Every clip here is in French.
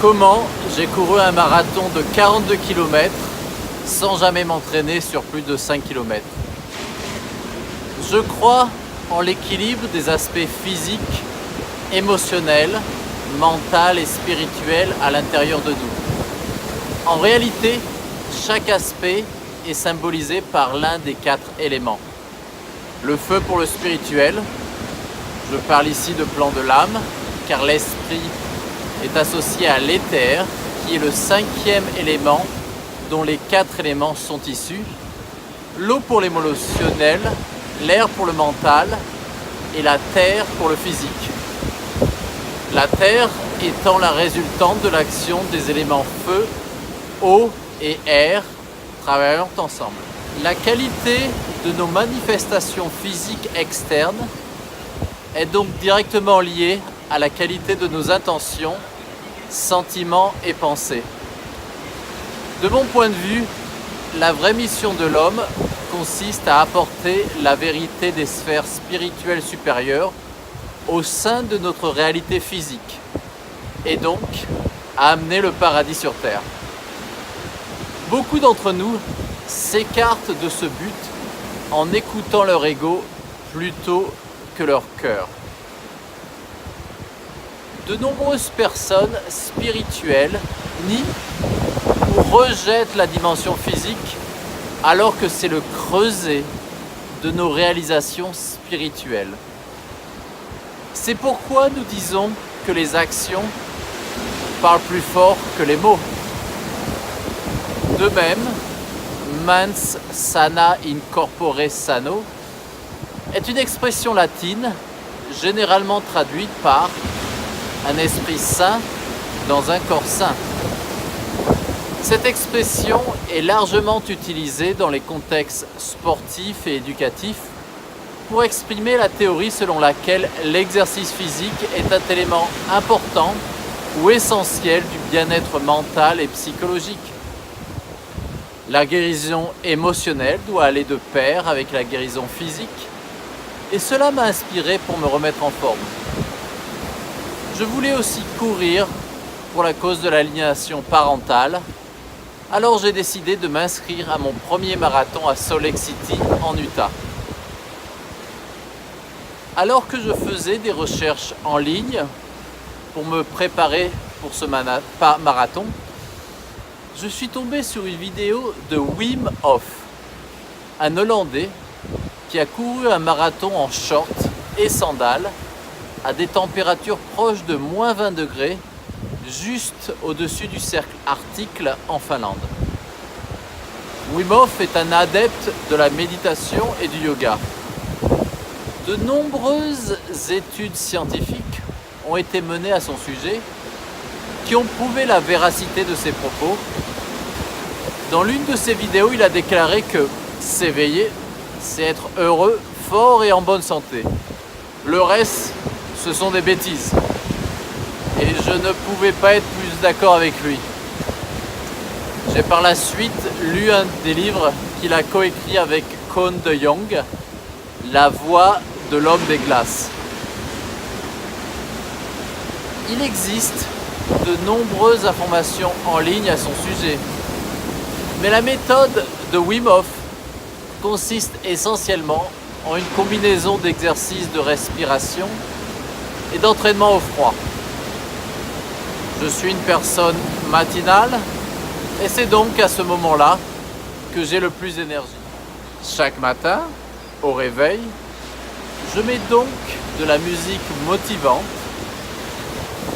Comment j'ai couru un marathon de 42 km sans jamais m'entraîner sur plus de 5 km? Je crois en l'équilibre des aspects physiques, émotionnels, mental et spirituel à l'intérieur de nous. En réalité, chaque aspect est symbolisé par l'un des 4 éléments. Le feu pour le spirituel, je parle ici de plan de l'âme, car l'esprit est associé à l'éther, qui est le 5e élément dont les 4 éléments sont issus. L'eau pour l'émotionnel, l'air pour le mental et la terre pour le physique. La terre étant la résultante de l'action des éléments feu, eau et air travaillant ensemble. La qualité de nos manifestations physiques externes est donc directement liée à la qualité de nos intentions, sentiments et pensées. De mon point de vue, la vraie mission de l'homme consiste à apporter la vérité des sphères spirituelles supérieures au sein de notre réalité physique et donc à amener le paradis sur terre. Beaucoup d'entre nous s'écartent de ce but en écoutant leur ego plutôt que leur cœur. De nombreuses personnes spirituelles nient ou rejettent la dimension physique alors que c'est le creuset de nos réalisations spirituelles. C'est pourquoi nous disons que les actions parlent plus fort que les mots. De même, mens sana in corpore sano est une expression latine généralement traduite par un esprit sain dans un corps sain. Cette expression est largement utilisée dans les contextes sportifs et éducatifs pour exprimer la théorie selon laquelle l'exercice physique est un élément important ou essentiel du bien-être mental et psychologique. La guérison émotionnelle doit aller de pair avec la guérison physique et cela m'a inspiré pour me remettre en forme. Je voulais aussi courir pour la cause de l'aliénation parentale, alors j'ai décidé de m'inscrire à mon premier marathon à Salt Lake City en Utah. Alors que je faisais des recherches en ligne pour me préparer pour ce marathon, je suis tombé sur une vidéo de Wim Hof, un Hollandais qui a couru un marathon en short et sandales à des températures proches de moins 20 degrés, juste au-dessus du cercle arctique en Finlande. Wim Hof est un adepte de la méditation et du yoga. De nombreuses études scientifiques ont été menées à son sujet qui ont prouvé la véracité de ses propos. Dans l'une de ses vidéos, il a déclaré que s'éveiller, c'est être heureux, fort et en bonne santé. Le reste, ce sont des bêtises. Et je ne pouvais pas être plus d'accord avec lui. J'ai par la suite lu un des livres qu'il a coécrit avec Koen de Jong, La voix de l'homme des glaces. Il existe de nombreuses informations en ligne à son sujet, mais la méthode de Wim Hof consiste essentiellement en une combinaison d'exercices de respiration et d'entraînement au froid. Je suis une personne matinale et c'est donc à ce moment-là que j'ai le plus d'énergie. Chaque matin, au réveil, je mets donc de la musique motivante.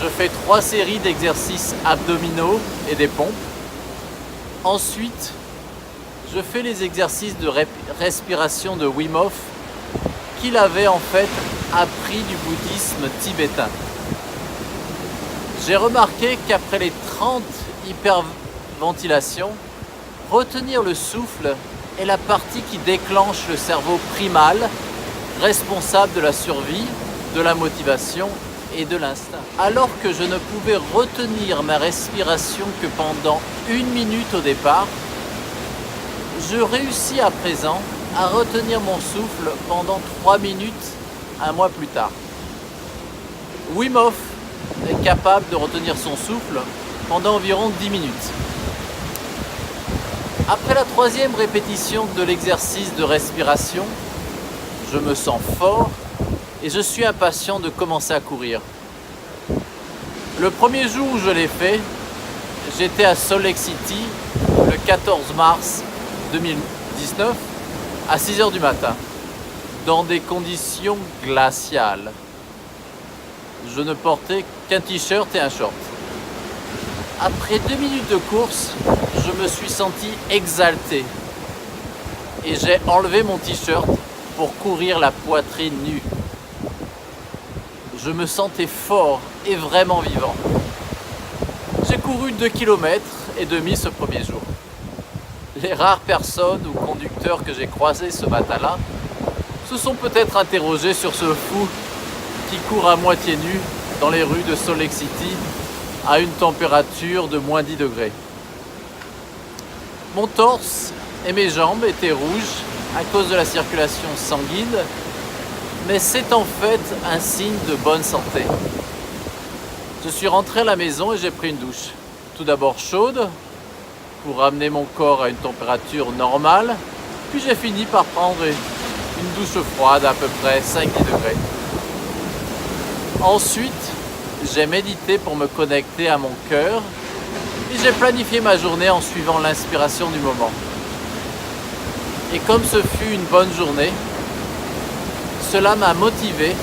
Je fais 3 séries d'exercices abdominaux et des pompes. Ensuite, je fais les exercices de respiration de Wim Hof qu'il avait en fait appris du bouddhisme tibétain. J'ai remarqué qu'après les 30 hyperventilations, retenir le souffle est la partie qui déclenche le cerveau primal, responsable de la survie, de la motivation et de l'instinct. Alors que je ne pouvais retenir ma respiration que pendant 1 minute au départ, je réussis à présent à retenir mon souffle pendant 3 minutes un mois plus tard. Wim Hof est capable de retenir son souffle pendant environ 10 minutes. Après la troisième répétition de l'exercice de respiration, je me sens fort et je suis impatient de commencer à courir. Le premier jour où je l'ai fait, j'étais à Salt Lake City le 14 mars 2019 à 6 h du matin, dans des conditions glaciales. Je ne portais qu'un t-shirt et un short. Après 2 minutes de course, je me suis senti exalté et j'ai enlevé mon t-shirt pour courir la poitrine nue. Je me sentais fort et vraiment vivant. J'ai couru 2,5 km ce premier jour. Les rares personnes ou conducteurs que j'ai croisés ce matin-là se sont peut-être interrogés sur ce fou qui court à moitié nu dans les rues de Salt Lake City à une température de moins 10 degrés. Mon torse et mes jambes étaient rouges à cause de la circulation sanguine, mais c'est en fait un signe de bonne santé. Je suis rentré à la maison et j'ai pris une douche. Tout d'abord chaude, pour ramener mon corps à une température normale, puis j'ai fini par prendre une douche froide à peu près 5-10 degrés. Ensuite, j'ai médité pour me connecter à mon cœur et j'ai planifié ma journée en suivant l'inspiration du moment. Et comme ce fut une bonne journée, cela m'a motivé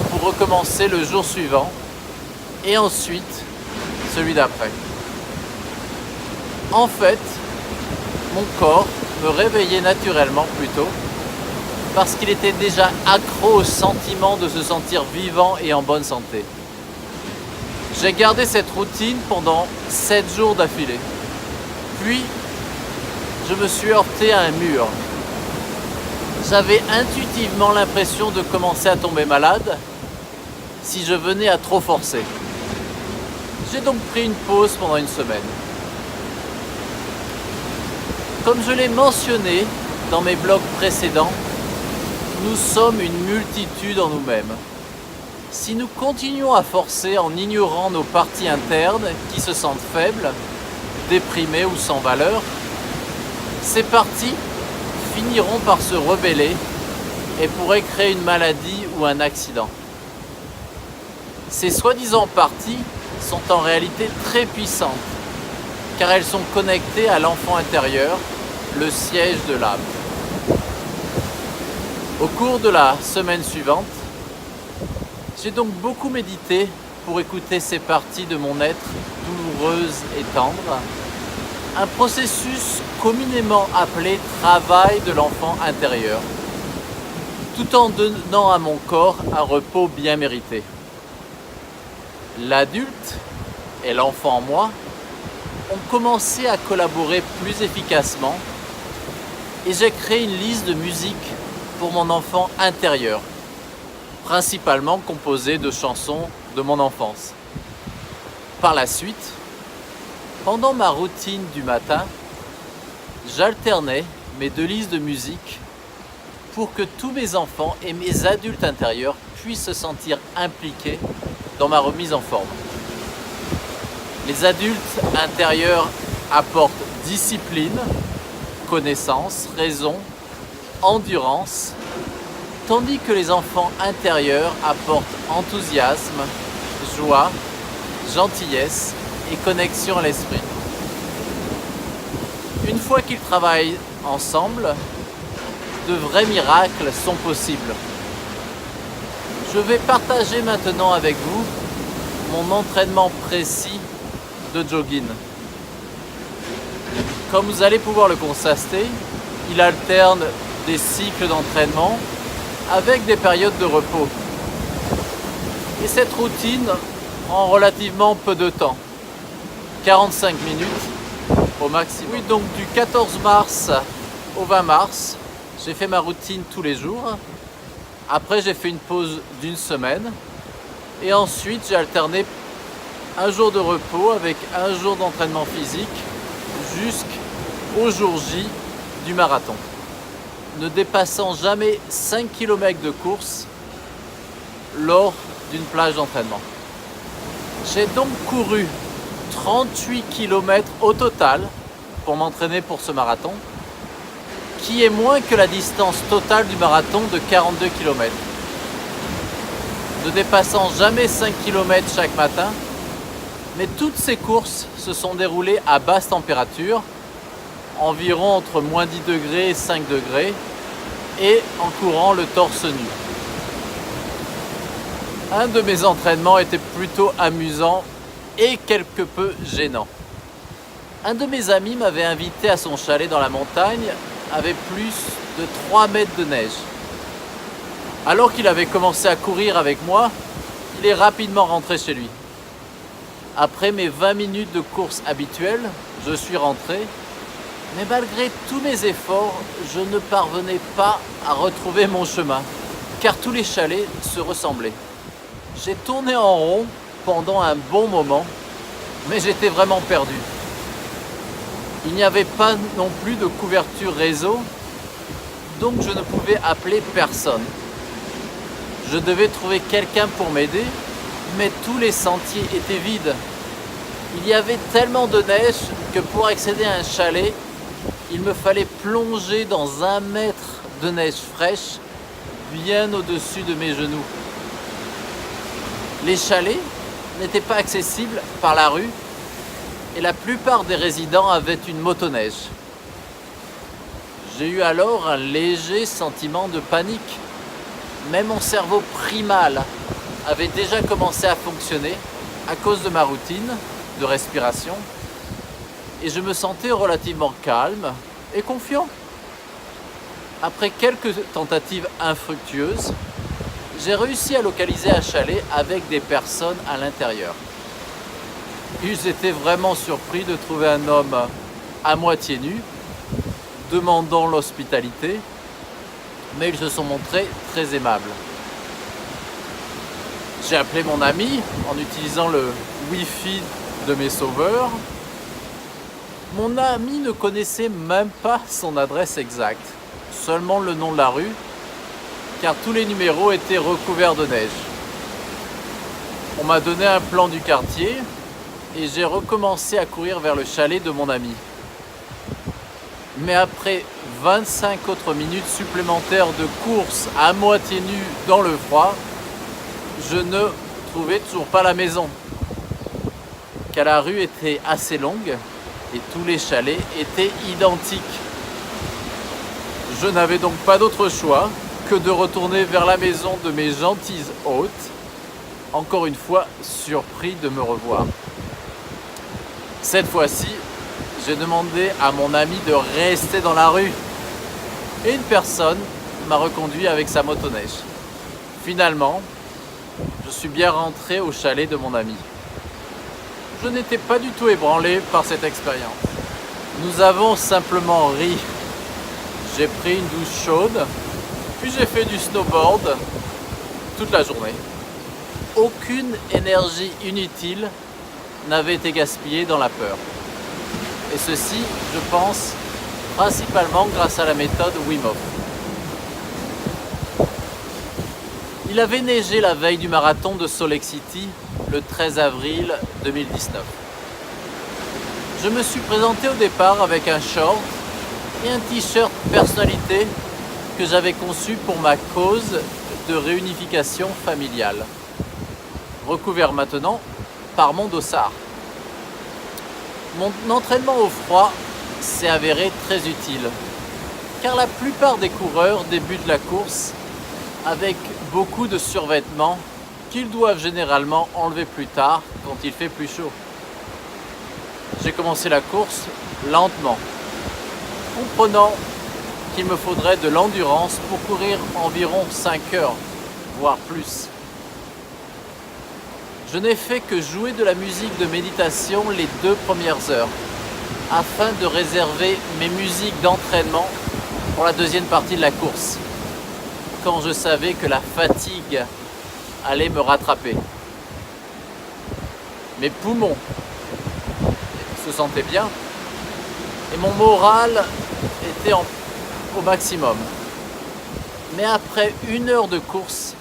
pour recommencer le jour suivant et ensuite celui d'après. En fait, mon corps me réveillait naturellement plus tôt parce qu'il était déjà accro au sentiment de se sentir vivant et en bonne santé. J'ai gardé cette routine pendant 7 jours d'affilée. Puis, je me suis heurté à un mur. J'avais intuitivement l'impression de commencer à tomber malade si je venais à trop forcer. J'ai donc pris une pause pendant une semaine. Comme je l'ai mentionné dans mes blogs précédents, nous sommes une multitude en nous-mêmes. Si nous continuons à forcer en ignorant nos parties internes qui se sentent faibles, déprimées ou sans valeur, ces parties finiront par se rebeller et pourraient créer une maladie ou un accident. Ces soi-disant parties sont en réalité très puissantes, car elles sont connectées à l'enfant intérieur, le siège de l'âme. Au cours de la semaine suivante, j'ai donc beaucoup médité pour écouter ces parties de mon être douloureuses et tendres, un processus communément appelé travail de l'enfant intérieur, tout en donnant à mon corps un repos bien mérité. L'adulte et l'enfant en moi ont commencé à collaborer plus efficacement et j'ai créé une liste de musique pour mon enfant intérieur, principalement composée de chansons de mon enfance. Par la suite, pendant ma routine du matin, j'alternais mes 2 listes de musique pour que tous mes enfants et mes adultes intérieurs puissent se sentir impliqués dans ma remise en forme. Les adultes intérieurs apportent discipline, connaissance, raison, endurance, tandis que les enfants intérieurs apportent enthousiasme, joie, gentillesse et connexion à l'esprit. Une fois qu'ils travaillent ensemble, de vrais miracles sont possibles. Je vais partager maintenant avec vous mon entraînement précis de jogging. Comme vous allez pouvoir le constater, il alterne des cycles d'entraînement avec des périodes de repos. Et cette routine prend relativement peu de temps, 45 minutes au maximum. Oui, donc du 14 mars au 20 mars, j'ai fait ma routine tous les jours. Après, j'ai fait une pause d'1 semaine. Et ensuite, j'ai alterné un jour de repos avec un jour d'entraînement physique jusqu'au jour J du marathon, ne dépassant jamais 5 km de course lors d'une plage d'entraînement. J'ai donc couru 38 km au total pour m'entraîner pour ce marathon, qui est moins que la distance totale du marathon de 42 km. Ne dépassant jamais 5 km chaque matin, mais toutes ces courses se sont déroulées à basse température, environ entre moins 10 degrés et 5 degrés, et en courant le torse nu. Un de mes entraînements était plutôt amusant et quelque peu gênant. Un de mes amis m'avait invité à son chalet dans la montagne avec plus de 3 mètres de neige. Alors qu'il avait commencé à courir avec moi, il est rapidement rentré chez lui. Après mes 20 minutes de course habituelle, je suis rentré, mais malgré tous mes efforts, je ne parvenais pas à retrouver mon chemin, car tous les chalets se ressemblaient. J'ai tourné en rond pendant un bon moment, mais j'étais vraiment perdu. Il n'y avait pas non plus de couverture réseau, donc je ne pouvais appeler personne. Je devais trouver quelqu'un pour m'aider, mais tous les sentiers étaient vides. Il y avait tellement de neige que pour accéder à un chalet, il me fallait plonger dans 1 mètre de neige fraîche, bien au-dessus de mes genoux. Les chalets n'étaient pas accessibles par la rue et la plupart des résidents avaient une motoneige. J'ai eu alors un léger sentiment de panique, mais mon cerveau primal avait déjà commencé à fonctionner à cause de ma routine de respiration et je me sentais relativement calme et confiant. Après quelques tentatives infructueuses, j'ai réussi à localiser un chalet avec des personnes à l'intérieur. Ils étaient vraiment surpris de trouver un homme à moitié nu, demandant l'hospitalité, mais ils se sont montrés très aimables. J'ai appelé mon ami en utilisant le Wi-Fi de mes sauveurs. Mon ami ne connaissait même pas son adresse exacte, seulement le nom de la rue, car tous les numéros étaient recouverts de neige. On m'a donné un plan du quartier et j'ai recommencé à courir vers le chalet de mon ami. Mais après 25 autres minutes supplémentaires de course à moitié nu dans le froid, je ne trouvais toujours pas la maison, car la rue était assez longue et tous les chalets étaient identiques. Je n'avais donc pas d'autre choix que de retourner vers la maison de mes gentilles hôtes, encore une fois surpris de me revoir. Cette fois-ci, j'ai demandé à mon ami de rester dans la rue et une personne m'a reconduit avec sa motoneige. Finalement, je suis bien rentré au chalet de mon ami. Je n'étais pas du tout ébranlé par cette expérience. Nous avons simplement ri. J'ai pris une douche chaude, puis j'ai fait du snowboard toute la journée. Aucune énergie inutile n'avait été gaspillée dans la peur. Et ceci, je pense, principalement grâce à la méthode Wim Hof. Il avait neigé la veille du marathon de Salt Lake City, le 13 avril 2019. Je me suis présenté au départ avec un short et un t-shirt personnalité que j'avais conçu pour ma cause de réunification familiale, recouvert maintenant par mon dossard. Mon entraînement au froid s'est avéré très utile, car la plupart des coureurs débutent la course avec beaucoup de survêtements qu'ils doivent généralement enlever plus tard quand il fait plus chaud. J'ai commencé la course lentement, comprenant qu'il me faudrait de l'endurance pour courir environ 5 heures, voire plus. Je n'ai fait que jouer de la musique de méditation les 2 premières heures, afin de réserver mes musiques d'entraînement pour la deuxième partie de la course, quand je savais que la fatigue allait me rattraper. Mes poumons se sentaient bien et mon moral était au maximum. Mais après 1 heure de course,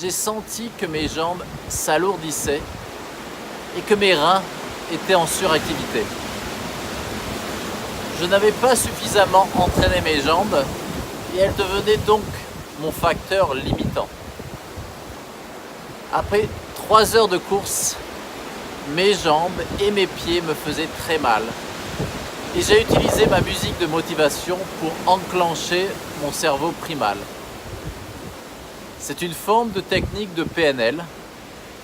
j'ai senti que mes jambes s'alourdissaient et que mes reins était en suractivité. Je n'avais pas suffisamment entraîné mes jambes et elles devenaient donc mon facteur limitant. Après 3 heures de course, mes jambes et mes pieds me faisaient très mal. Et j'ai utilisé ma musique de motivation pour enclencher mon cerveau primal. C'est une forme de technique de PNL,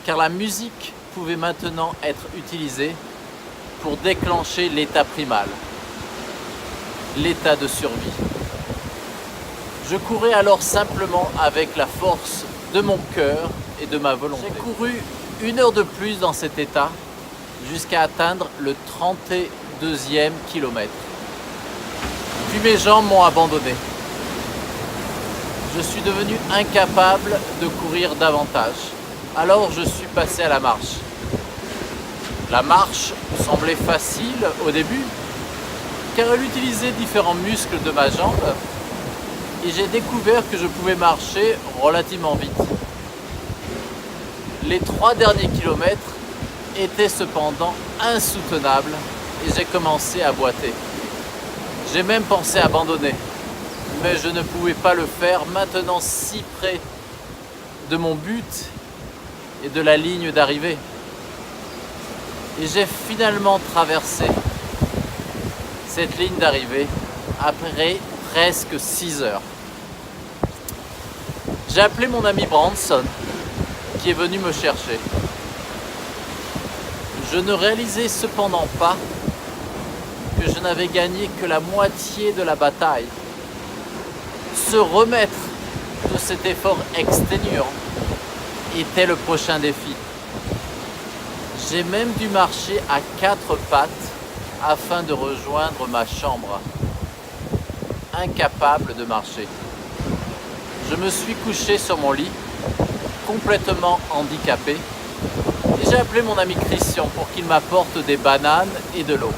car la musique pouvait maintenant être utilisée pour déclencher l'état primal, l'état de survie. Je courais alors simplement avec la force de mon cœur et de ma volonté. J'ai couru 1 heure de plus dans cet état jusqu'à atteindre le 32e kilomètre. Puis mes jambes m'ont abandonné. Je suis devenu incapable de courir davantage. Alors je suis passé à la marche. La marche semblait facile au début, car elle utilisait différents muscles de ma jambe, et j'ai découvert que je pouvais marcher relativement vite. Les 3 derniers kilomètres étaient cependant insoutenables et j'ai commencé à boiter. J'ai même pensé à abandonner, mais je ne pouvais pas le faire maintenant si près de mon but et de la ligne d'arrivée. Et j'ai finalement traversé cette ligne d'arrivée après presque 6 heures. J'ai appelé mon ami Branson qui est venu me chercher. Je ne réalisais cependant pas que je n'avais gagné que la moitié de la bataille. Se remettre de cet effort exténuant était le prochain défi. J'ai même dû marcher à 4 pattes afin de rejoindre ma chambre. Incapable de marcher. Je me suis couché sur mon lit, complètement handicapé, et j'ai appelé mon ami Christian pour qu'il m'apporte des bananes et de l'eau.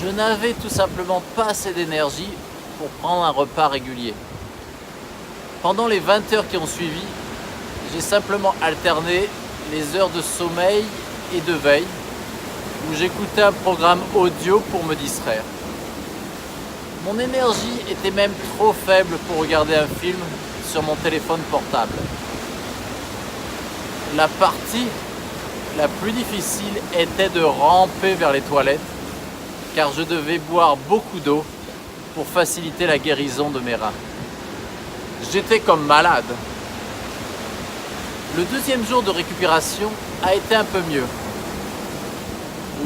Je n'avais tout simplement pas assez d'énergie pour prendre un repas régulier. Pendant les 20 heures qui ont suivi, j'ai simplement alterné les heures de sommeil et de veille, où j'écoutais un programme audio pour me distraire. Mon énergie était même trop faible pour regarder un film sur mon téléphone portable. La partie la plus difficile était de ramper vers les toilettes, car je devais boire beaucoup d'eau pour faciliter la guérison de mes reins. J'étais comme malade. Le 2e jour de récupération a été un peu mieux.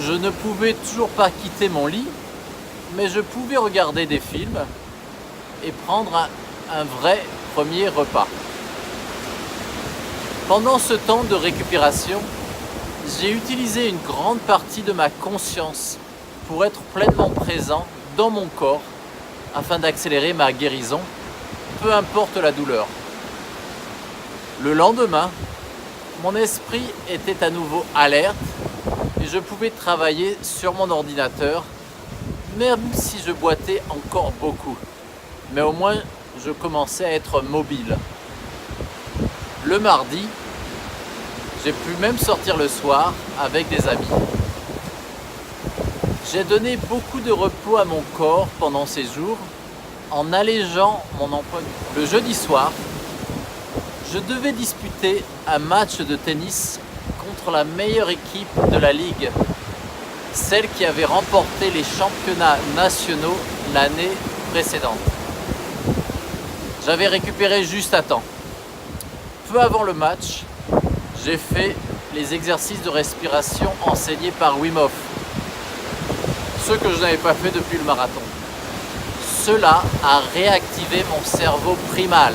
Je ne pouvais toujours pas quitter mon lit, mais je pouvais regarder des films et prendre un vrai premier repas. Pendant ce temps de récupération, j'ai utilisé une grande partie de ma conscience pour être pleinement présent dans mon corps afin d'accélérer ma guérison, peu importe la douleur. Le lendemain, mon esprit était à nouveau alerte et je pouvais travailler sur mon ordinateur, même si je boitais encore beaucoup. Mais au moins, je commençais à être mobile. Le mardi, j'ai pu même sortir le soir avec des amis. J'ai donné beaucoup de repos à mon corps pendant ces jours en allégeant mon emploi. Le jeudi soir, je devais disputer un match de tennis contre la meilleure équipe de la ligue, celle qui avait remporté les championnats nationaux l'année précédente. J'avais récupéré juste à temps. Peu avant le match, j'ai fait les exercices de respiration enseignés par Wim Hof, ceux que je n'avais pas fait depuis le marathon. Cela a réactivé mon cerveau primal.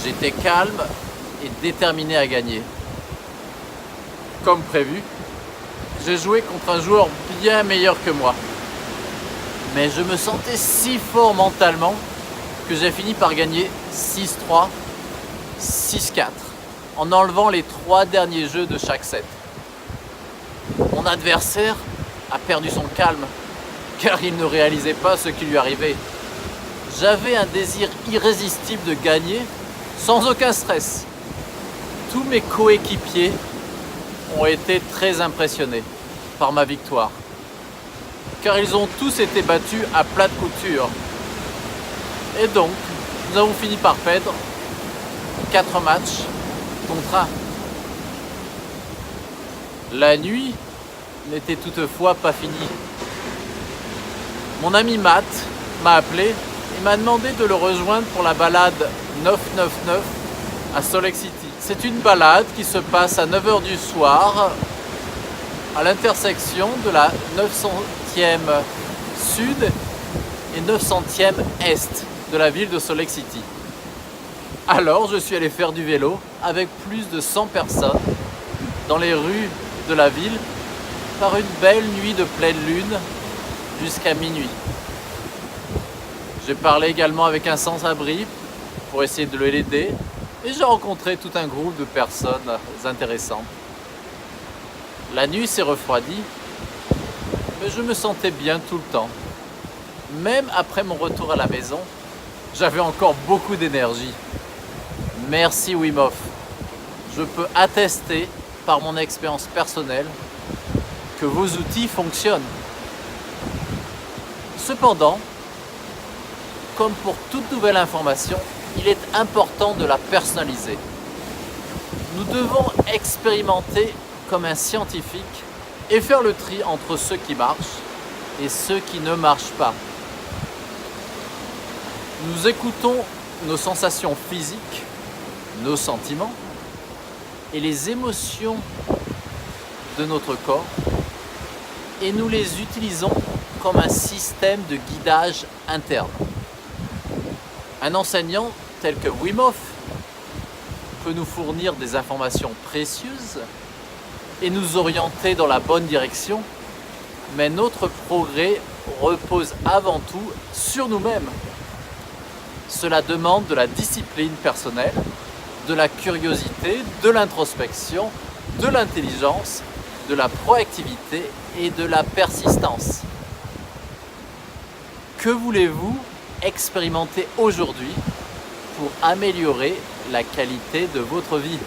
J'étais calme et déterminé à gagner. Comme prévu, j'ai joué contre un joueur bien meilleur que moi. Mais je me sentais si fort mentalement que j'ai fini par gagner 6-3, 6-4, en enlevant les 3 derniers jeux de chaque set. Mon adversaire a perdu son calme, car il ne réalisait pas ce qui lui arrivait. J'avais un désir irrésistible de gagner sans aucun stress. Tous mes coéquipiers ont été très impressionnés par ma victoire, car ils ont tous été battus à plat de couture. Et donc, nous avons fini par perdre 4 matchs contre 1. La nuit n'était toutefois pas finie. Mon ami Matt m'a appelé et m'a demandé de le rejoindre pour la balade 999 à Salt Lake City. C'est une balade qui se passe à 9 h du soir à l'intersection de la 900e sud et 900e est de la ville de Salt Lake City. Alors je suis allé faire du vélo avec plus de 100 personnes dans les rues de la ville par une belle nuit de pleine lune jusqu'à minuit. J'ai parlé également avec un sans-abri pour essayer de l'aider et j'ai rencontré tout un groupe de personnes intéressantes. La nuit s'est refroidie, mais je me sentais bien tout le temps. Même après mon retour à la maison, j'avais encore beaucoup d'énergie. Merci Wim Hof. Je peux attester par mon expérience personnelle que vos outils fonctionnent. Cependant, comme pour toute nouvelle information, il est important de la personnaliser. Nous devons expérimenter comme un scientifique et faire le tri entre ceux qui marchent et ceux qui ne marchent pas. Nous écoutons nos sensations physiques, nos sentiments et les émotions de notre corps et nous les utilisons comme un système de guidage interne. Un enseignant tel que Wim Hof peut nous fournir des informations précieuses et nous orienter dans la bonne direction, mais notre progrès repose avant tout sur nous-mêmes. Cela demande de la discipline personnelle, de la curiosité, de l'introspection, de l'intelligence, de la proactivité et de la persistance. Que voulez-vous expérimenter aujourd'hui pour améliorer la qualité de votre vie ?